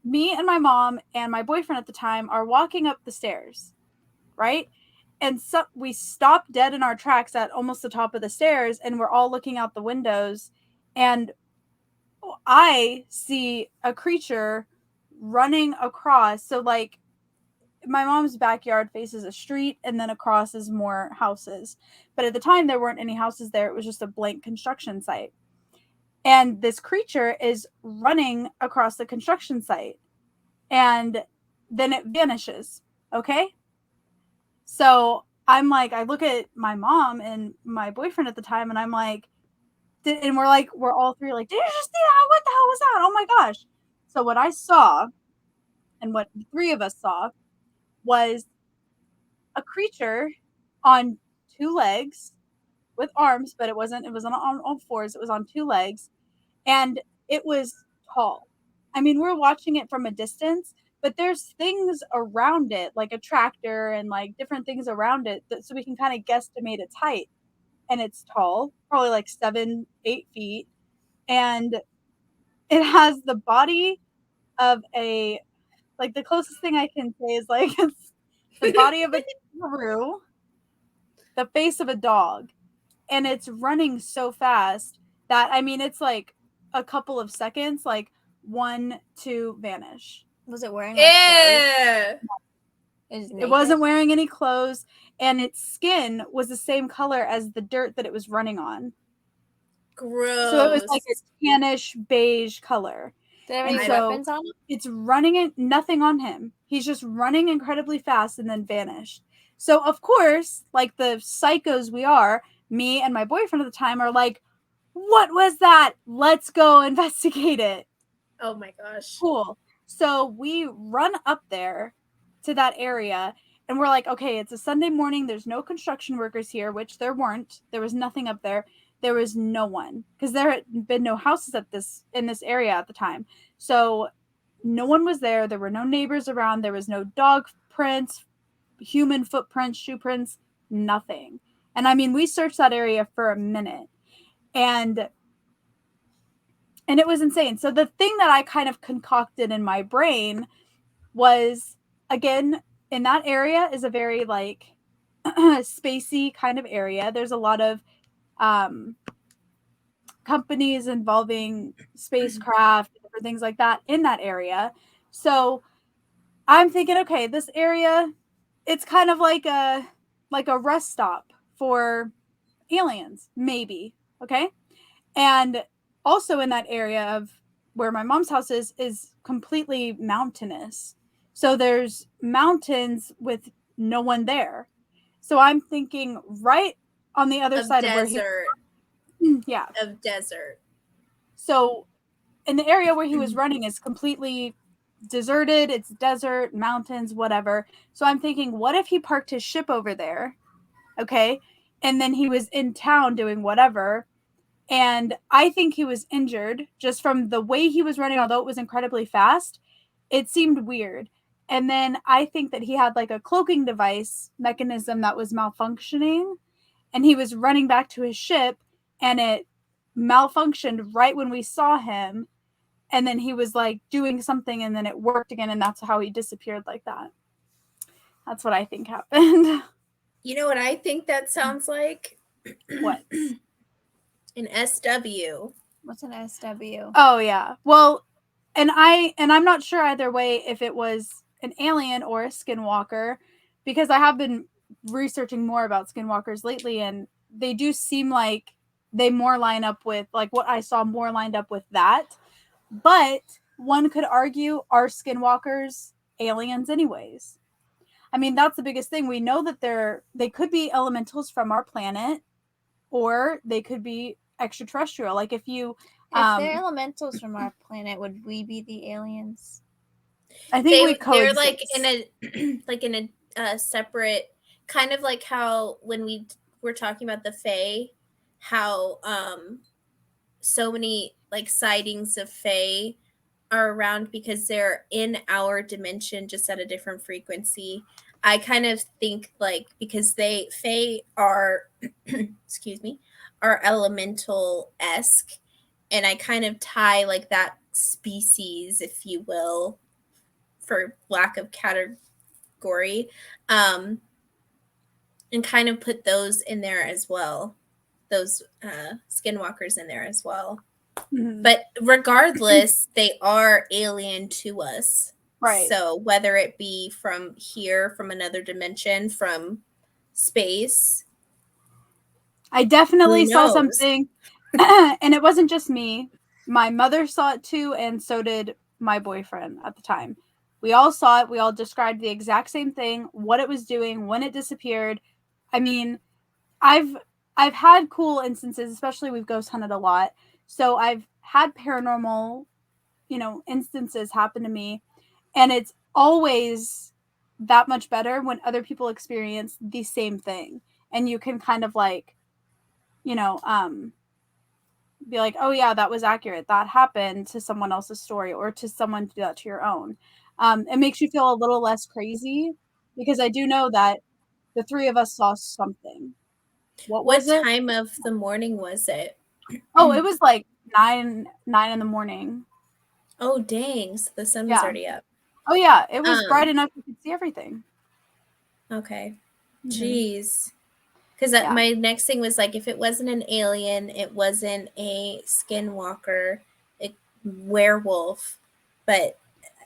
me and my mom and my boyfriend at the time are walking up the stairs, right? And so we stop dead in our tracks at almost the top of the stairs, and we're all looking out the windows, and I see a creature running across. So like my mom's backyard faces a street, and then across is more houses. But at the time there weren't any houses there. It was just a blank construction site. And this creature is running across the construction site, and then it vanishes. Okay? So I'm like, I look at my mom and my boyfriend at the time, and I'm like, and we're all three like, did you just see that? What the hell was that? Oh my gosh. So what I saw, and what the three of us saw, was a creature on two legs with arms, but it wasn't on all fours. It was on two legs, and it was tall. I mean, we're watching it from a distance, but there's things around it, like a tractor and like different things around it, so we can kind of guesstimate its height. And it's tall, probably like 7-8 feet, and it has the body of a, like, the closest thing I can say is like it's the body of a kangaroo, the face of a dog, and it's running so fast that, I mean, it's like a couple of seconds, like 1, 2, vanish. Was it wearing like clothes? It wasn't wearing any clothes, and its skin was the same color as the dirt that it was running on. Gross. So it was like a tannish beige color. Did it have any weapons on him? It's running nothing on him. He's just running incredibly fast and then vanished. So of course, like the psychos we are, me and my boyfriend at the time are like, what was that? Let's go investigate it. Oh my gosh. Cool. So we run up there to that area, and we're like, okay, it's a Sunday morning. There's no construction workers here, which there weren't. There was nothing up there. There was no one, because there had been no houses in this area at the time. So no one was there. There were no neighbors around. There was no dog prints, human footprints, shoe prints, nothing. And I mean, we searched that area for a minute, and it was insane. So the thing that I kind of concocted in my brain was, again, in that area is a very like spacey kind of area. There's a lot of companies involving spacecraft, different things like that in that area. So I'm thinking, okay, this area, it's kind of like a rest stop for aliens, maybe. Okay. And also in that area of where my mom's house is completely mountainous. So there's mountains with no one there. So I'm thinking right on the other side of where of desert. So in the area where he was running is completely deserted. It's desert, mountains, whatever. So I'm thinking, what if he parked his ship over there? Okay. And then he was in town doing whatever. And I think he was injured just from the way he was running, although it was incredibly fast. It seemed weird. And then I think that he had like a cloaking device mechanism that was malfunctioning, and he was running back to his ship, and it malfunctioned right when we saw him. And then he was like doing something, and then it worked again, and that's how he disappeared like that. That's what I think happened. You know what I think that sounds like? What? An SW. What's an SW? Oh yeah. Well, and I'm not sure either way if it was an alien or a skinwalker, because I have been researching more about skinwalkers lately, and they do seem like they more line up with, like, what I saw more lined up with that. But one could argue, are skinwalkers aliens anyways? I mean, that's the biggest thing. We know that they could be elementals from our planet, or they could be extraterrestrial. Like if they're elementals from our planet, would we be the aliens? I think we coexist. They're like in a separate, kind of like how when we were talking about the Fae, how so many like sightings of Fae are around because they're in our dimension, just at a different frequency. I kind of think like because Fae are excuse me, are elemental-esque, and I kind of tie like that species, if you will, for lack of category, and kind of put those in there as well, those skinwalkers in there as well. Mhm. But regardless, they are alien to us. Right. So whether it be from here, from another dimension, from space, I definitely who saw knows? something, and it wasn't just me. My mother saw it too, and so did my boyfriend at the time. We all saw it. We all described the exact same thing, what it was doing, when it disappeared. I mean, I've had cool instances, especially we've ghost hunted a lot. So I've had paranormal, instances happen to me, and it's always that much better when other people experience the same thing, and you can kind of like, be like, oh yeah, that was accurate. That happened to someone else's story, or to someone do that to your own. It makes you feel a little less crazy, because I do know that the three of us saw something. What What was it? time of the morning was it? Oh, it was like 9 in the morning. Oh, dang. So the sun was Yeah. already up. Oh yeah, it was bright enough you could see everything. Okay. Mhm. Jeez. Because Yeah. my next thing was like, if it wasn't an alien, it wasn't a skinwalker, a werewolf. But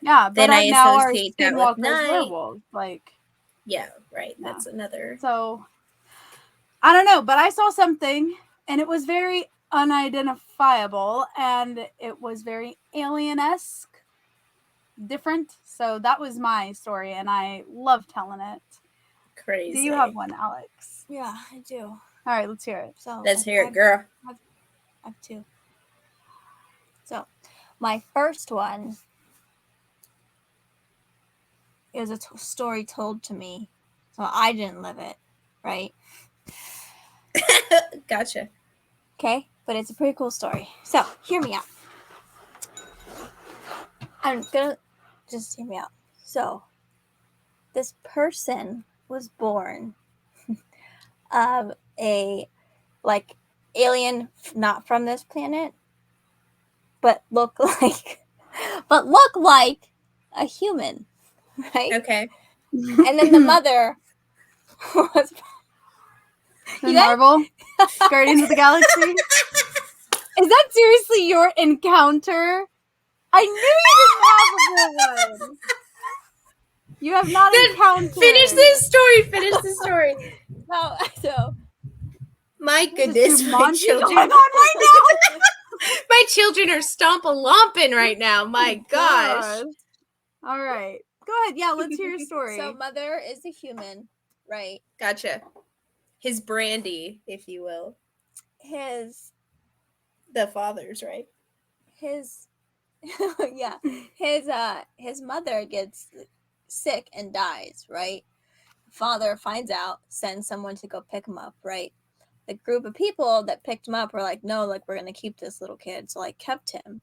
Yeah, but then I now our associate that with skinwalkers night. werewolves. Like, Yeah, right. Yeah. That's another. so I don't know, but I saw something, and it was very unidentifiable, and it was very alien-esque, different. So that was my story, and I love telling it. Crazy. Do you have one, Alex? Yeah, I do. All right, let's hear it. So Let's hear it, girl. I have two. So my first one is a story told to me. So I didn't live it, right? Gotcha. Okay, but it's a pretty cool story. So hear me out. I'm gonna just hear me out. So this person was born of a like alien, not from this planet, but look like a human, right? Okay. And then the mother was The Marvel? Guardians of the Galaxy? Is that seriously your encounter? I knew you didn't have a good one. You have not Then encountered. Finish this story. Finish the story. So My This is goodness, my Jumanji children. going on right now. My children are stomp-a-lomping right now. My gosh. God. All right. Go ahead. Yeah, let's hear your story. so mother is a human, right? Gotcha. His brandy, if you will. His The father's, right? yeah, his mother gets sick and dies, right? Father finds out, sends someone to go pick him up, right? The group of people that picked him up were like, no, like, we're gonna keep this little kid, so like kept him,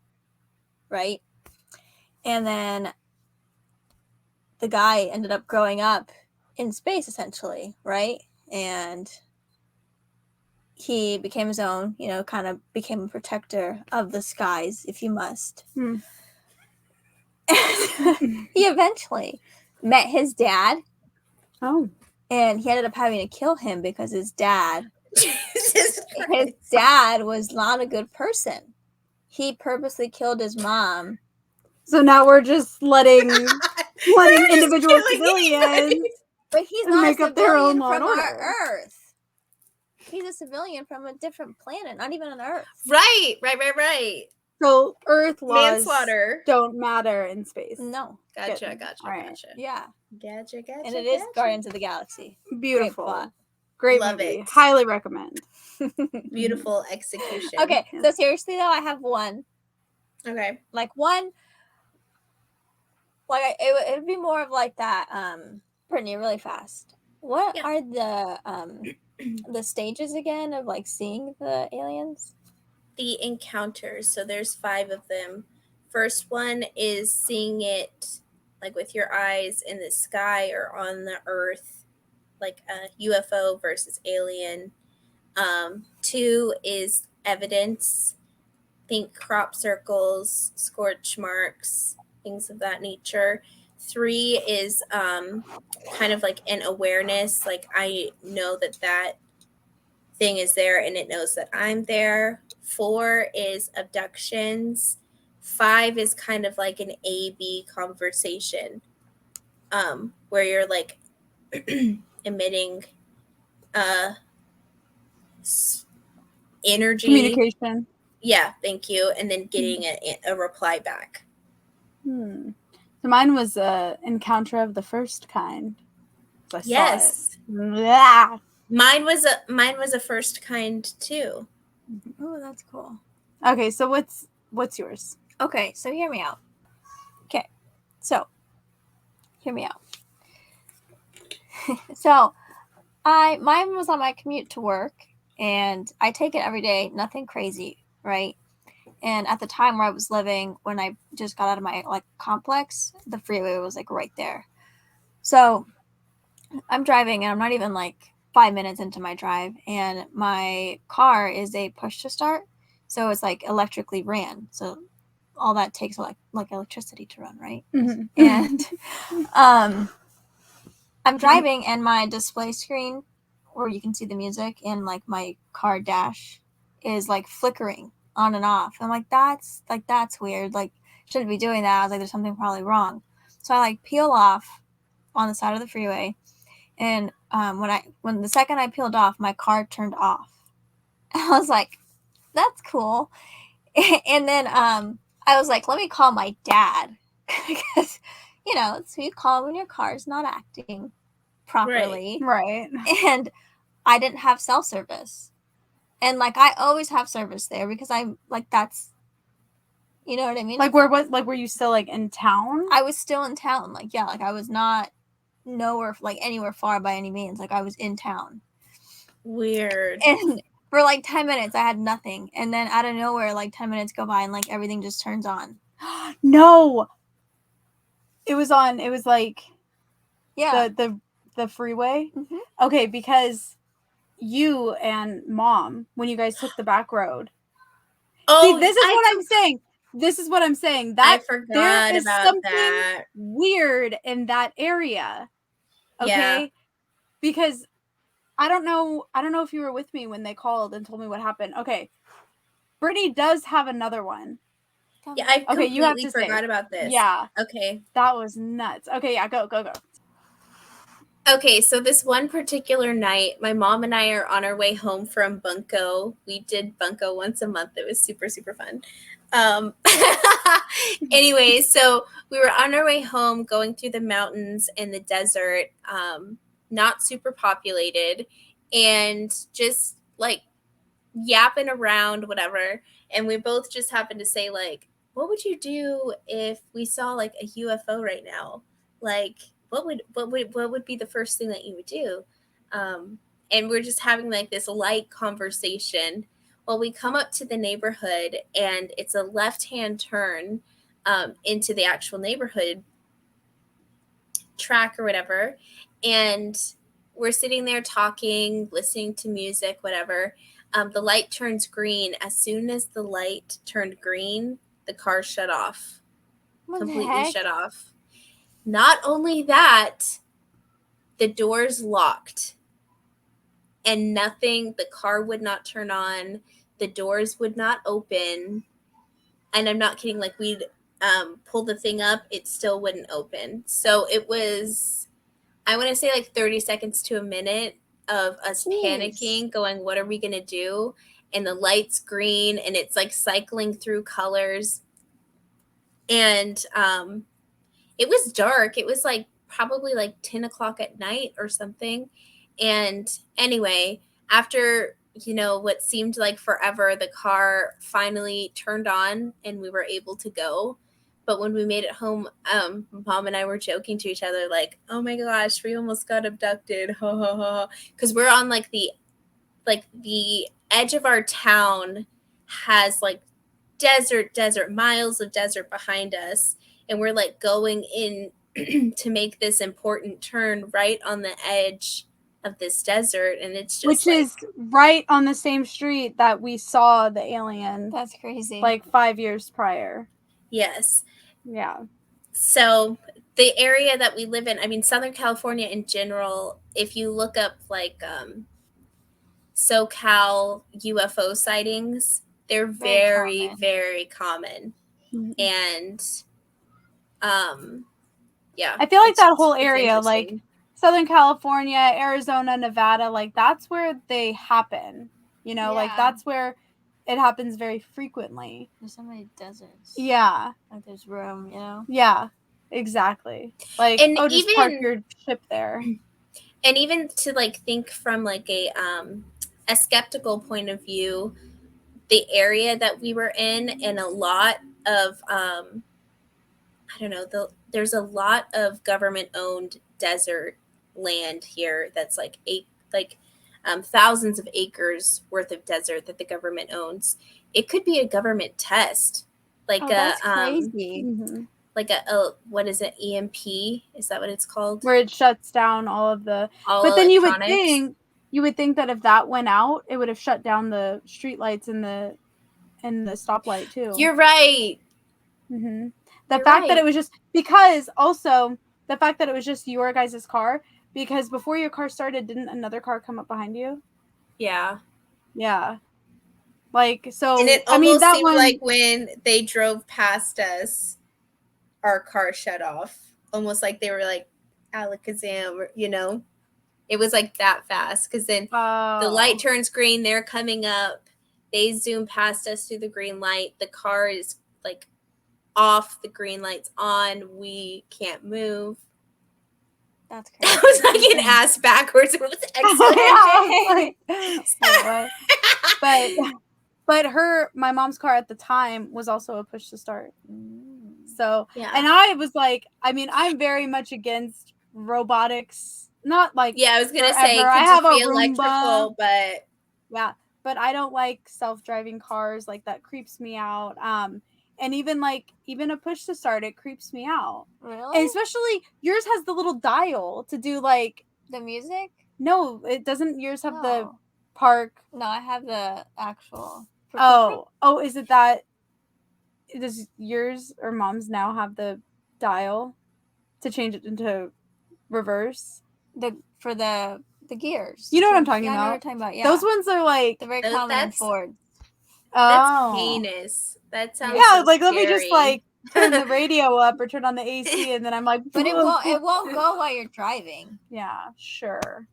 right? And then the guy ended up growing up in space, essentially, right? And he became his own, kind of became a protector of the skies, if you must. Hmm. He eventually met his dad. Oh. And he ended up having to kill him because his dad His was not a good person. He purposely killed his mom. So now we're just letting individual civilians But he's not make a up their own civilian law and from our order. Earth. He's a civilian from a different planet, not even on Earth. Right. So Earth laws Manslaughter. don't matter in space. No. Gotcha. All right. Yeah. Gotcha. And it is Guardians of the Galaxy. Beautiful. Great Great Love movie. it. Highly recommend. Beautiful execution. Okay, Yeah. so seriously though, I have one. Okay. Like one. Like it would be more of like that. Brittany, really fast. What are the stages again of like seeing the aliens? The encounters. So there's 5 of them. First one is seeing it like with your eyes in the sky or on the earth, like a UFO versus alien. 2 is evidence. Think crop circles, scorch marks, things of that nature. 3 is kind of like an awareness, like I know that thing is there and it knows that I'm there. 4 is abductions. 5 is kind of like an A-B conversation, where you're like emitting energy. Communication. Yeah, thank you. And then getting a reply back. So mine was an encounter of the first kind. I Yes. saw it. Yeah. Mine was a first kind too. Oh, that's cool. Okay, so what's yours? Okay, so hear me out. Okay, so hear me out. So mine was on my commute to work, and I take it every day, nothing crazy, right? And at the time where I was living, when I just got out of my like complex, the freeway was like right there. So I'm driving, and I'm not even like 5 minutes into my drive, and my car is a push to start, so it's like electrically ran. So all that takes like electricity to run, right? Mm-hmm. And I'm driving, and my display screen, where you can see the music, and like my car dash is like flickering on and off. I'm like, that's weird. Like, shouldn't be doing that. I was like, there's something probably wrong. So I like peel off on the side of the freeway, and when the second I peeled off, my car turned off. I was like, that's cool. And then I was like, let me call my dad, because it's who you call when your car's not acting properly. Right. And I didn't have cell service, and like I always have service there because I'm like, that's, you know what I mean? Like were you still like in town? I was still in town. Like, yeah, like I was not nowhere like anywhere far by any means. Like I was in town. Weird. And for like 10 minutes I had nothing, and then out of nowhere like 10 minutes go by and like everything just turns on. No, it was like Yeah. the freeway. Mm-hmm. Okay, because you and Mom, when you guys took the back road. Oh, see, this is what I'm saying. That I forgot there is about something that. weird in that area. Okay, Yeah. because I don't know if you were with me when they called and told me what happened. Okay, Brittany does have another one. Yeah, I completely you have to forgot say. about this. Yeah. Okay. That was nuts. Okay, yeah, go. Okay, so this one particular night, my mom and I are on our way home from Bunko. We did Bunko once a month. It was super, super fun. Anyway, so we were on our way home going through the mountains and the desert, not super populated, and just like yapping around, whatever. And we both just happened to say, like, what would you do if we saw like a UFO right now? Like, what would be the first thing that you would do? And we're just having like this light conversation. Well, we come up to the neighborhood, and it's a left-hand turn into the actual neighborhood track or whatever. And we're sitting there talking, listening to music, whatever. The light turns green. As soon as the light turned green, the car shut off. Completely shut off. Not only that, the doors locked. And nothing, the car would not turn on. The doors would not open. And I'm not kidding, like we'd pull the thing up, it still wouldn't open. So it was, I want to say like 30 seconds to a minute of us panicking, going, what are we going to do? And the light's green, and it's like cycling through colors. And it was dark. It was like probably like 10 o'clock at night or something. And anyway, after, what seemed like forever, the car finally turned on and we were able to go. But when we made it home, Mom and I were joking to each other, like, oh my gosh, we almost got abducted. Ha ha ha. Because we're on like the edge of our town has like desert, miles of desert behind us. And we're like going in to make this important turn right on the edge of this desert, and it's just which like, is right on the same street that we saw the alien That's crazy. like 5 years prior. yes. Yeah. So the area that we live in, I mean, Southern California in general, if you look up like SoCal UFO sightings, they're very, common. very common. Mhm. And yeah, I feel like that whole it's area, like interesting. Southern California, Arizona, Nevada, like that's where they happen. You know, like Yeah. that's where it happens very frequently. There's so many deserts. Yeah. Like there's room, you know? Yeah. Exactly. Like, And just park even- your ship there. And even to like think from like a skeptical point of view, the area that we were in, and a lot of I don't know, there's a lot of government owned desert land here that's like thousands of acres worth of desert that the government owns. It could be a government test, like That's crazy. Mhm. like a what is it, EMP? Is that what it's called? Where it shuts down all of the. All But then you electronics. would think that if that went out, it would have shut down the streetlights and the stoplight too. You're right. Mm-hmm. The You're fact that right. it was just because also the fact that it was just your guys' car, because before your car started, didn't another car come up behind you? Yeah. Yeah. Like, so And it I mean almost that seemed one, like when they drove past us, our car shut off. Almost like they were like alakazam, you know? It was like that fast, because then the light turns green, they're coming up, they zoom past us through the green light, the car is like off, the green light's on, we can't move. That's crazy. I was like an ass backwards. It was excellent. but my mom's car at the time was also a push to start. So Yeah. and I was like, I mean, I'm very much against robotics. Not like Yeah, I was gonna forever. say, could I have just a be Roomba. electrical, but Yeah, but I don't like self-driving cars. Like that creeps me out. And even a push to start, it creeps me out. Really? And especially yours has the little dial to do like The music? no, it doesn't. Yours have the No. park. No, I have the actual. Oh, is it that? Does yours or mom's now have the dial to change it into reverse? For the gears. You know what I'm talking I know about. what you're talking about. Yeah. Those ones are like They're very Those- common in that's- Ford. that's oh. heinous. That sounds Yeah, so like let me just scary. like turn the radio up or turn on the AC, and then I'm like, But it won't go while you're driving. Yeah, sure.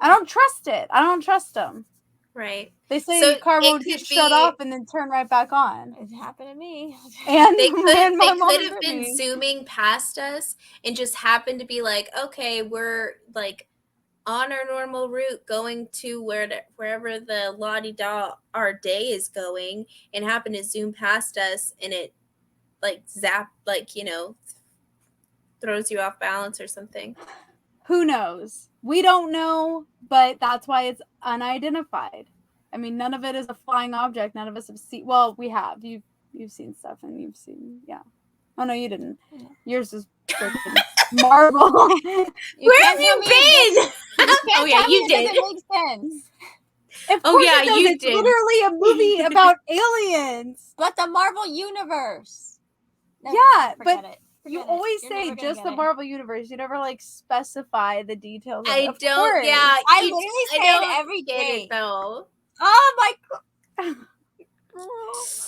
I don't trust it. I don't trust them. Right. They say So your car it will could get shut be- off and then turn right back on. It happened to me. And They when my could mom have and been Brittany- zooming past us and just happened to be like, okay, we're like on our normal route going to wherever the la-di-da our day is going, and happened to zoom past us, and it like zap, like, you know, throws you off balance or something. Who knows? We don't know, but that's why it's unidentified. I mean, none of it is a flying object. None of us have seen. Well, we have. You've seen stuff, and you've seen. Yeah. Oh no, you didn't. Yeah. Yours is freaking marble. Where have you been? Oh yeah, you did. It doesn't make sense. Of Oh, course yeah, it does. you It's did. literally a movie about aliens. But the Marvel Universe. Yeah, forget but it. You Forget it. always You're say never gonna just get the it. Marvel Universe. You never like specify the details. Of I it. Of don't. course. Yeah, I you- literally I say it don't every get day. it though. Oh my god.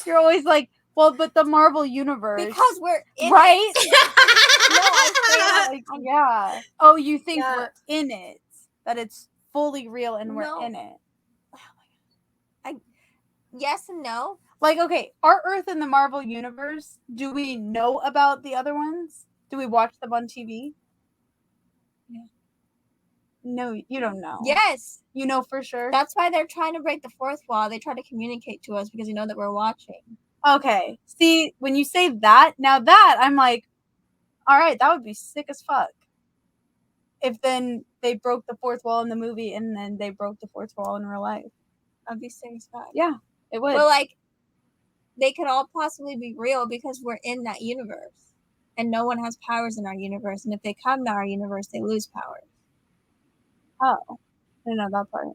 You're always like, well, but the Marvel Universe. Because we're in right? it. No, I say it Like, yeah. Oh, you think Yeah. we're in it? That it's fully real and we're No. in it. Yes and no. Like, okay, our Earth in the Marvel Universe. Do we know about the other ones? Do we watch them on TV? Yeah. No, you don't know. Yes. You know for sure. That's why they're trying to break the fourth wall. They try to communicate to us because they know that we're watching. Okay. See, when you say that, now that I'm like, all right, that would be sick as fuck. If then they broke the fourth wall in the movie and then they broke the fourth wall in real life. That'd be sick as fuck. Yeah, it would. But like, they could all possibly be real because we're in that universe, and no one has powers in our universe. And if they come to our universe, they lose powers. Oh, I didn't know that part.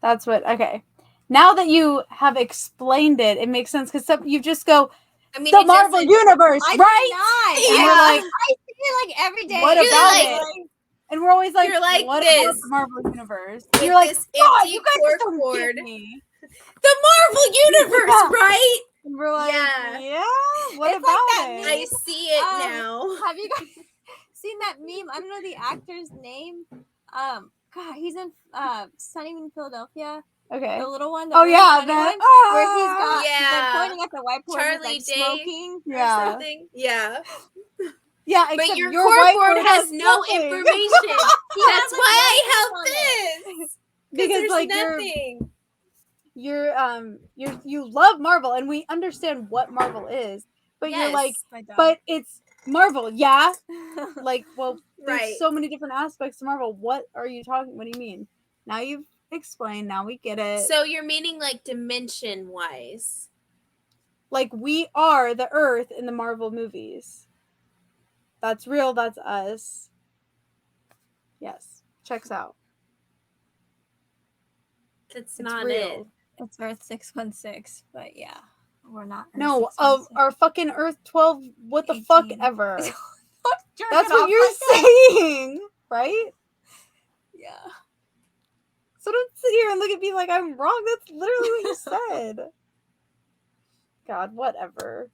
That's what. Okay. Now that you have explained it, it makes sense because you just go I mean, the it Marvel doesn't- universe, I right? did not. And we're like, I see it like every day. what You're about like- it? And we're always like, you're like what about this, the Marvel universe? with You're like, this God, empty you guys just cork don't board. get me. The Marvel universe, Yeah. right? And we're like, Yeah. yeah, what It's like about that it? I see it now. Have you guys seen that meme? I don't know the actor's name. God, he's in Sunny in Philadelphia. Okay. The little one. The Oh really yeah, funny that. one, where he's got Yeah. they're pointing at the whiteboard. Charlie He's like Day. smoking. Or Yeah. something. Yeah. Yeah, But except your your corkboard whiteboard has no nothing. information. He That's has, like, why I white have on it. this. Because There's like nothing. you love Marvel and we understand what Marvel is, but you're like, I don't. but it's Marvel, yeah. Like, well, there's Right. so many different aspects to Marvel. What are you talking? What do you mean? Now you've explained. Now we get it. So you're meaning like dimension wise. Like we are the Earth in the Marvel movies. That's real. That's us. Yes, checks out. That's It's not real. it. It's Earth 616, but yeah, we're not. Earth No, of 616. our fucking Earth 12. What the fuck 18. ever. Jerk That's it what off you're like that. saying, right? Yeah. So don't sit here and look at me like I'm wrong. That's literally what you said. God, whatever.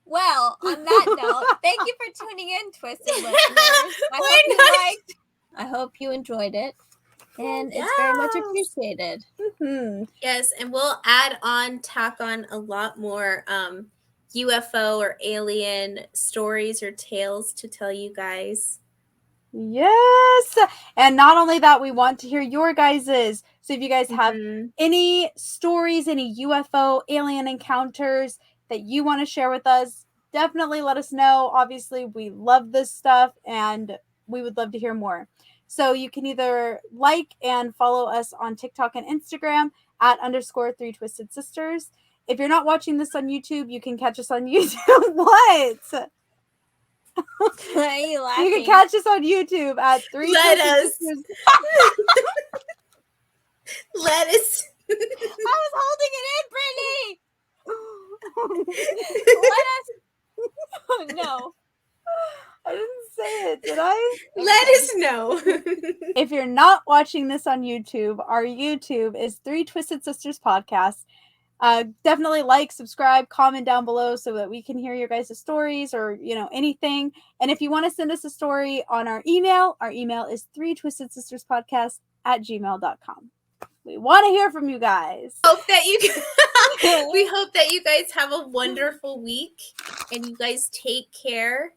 Well, on that note, thank you for tuning in, Twisted listeners. I hope you enjoyed it, and it's very much Yes. appreciated. Hmm. Yes, and we'll tack on a lot more UFO or alien stories or tales to tell you guys. Yes. And not only that, we want to hear your guys's. So if you guys have Mhm. any stories, any UFO alien encounters that you want to share with us, definitely let us know. Obviously, we love this stuff and we would love to hear more. So you can either like and follow us on TikTok and Instagram at _3 Twisted Sisters. If you're not watching this on YouTube, you can catch us on YouTube. What? Why are you laughing? You can catch us on YouTube at 3 Let Twisted us. Sisters. Let us. I was holding it in, Brittany. Let us. No. I didn't say it, did I? Let us know. If you're not watching this on YouTube, our YouTube is 3 Twisted Sisters Podcast. Definitely like, subscribe, comment down below so that we can hear your guys' stories or, anything. And if you want to send us a story on our email is 3twistedsisterspodcast@gmail.com. We want to hear from you guys. Hope that we hope that you guys have a wonderful week and you guys take care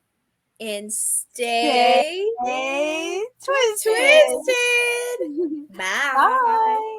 and stay Stay twisted. twisted. Bye. Bye.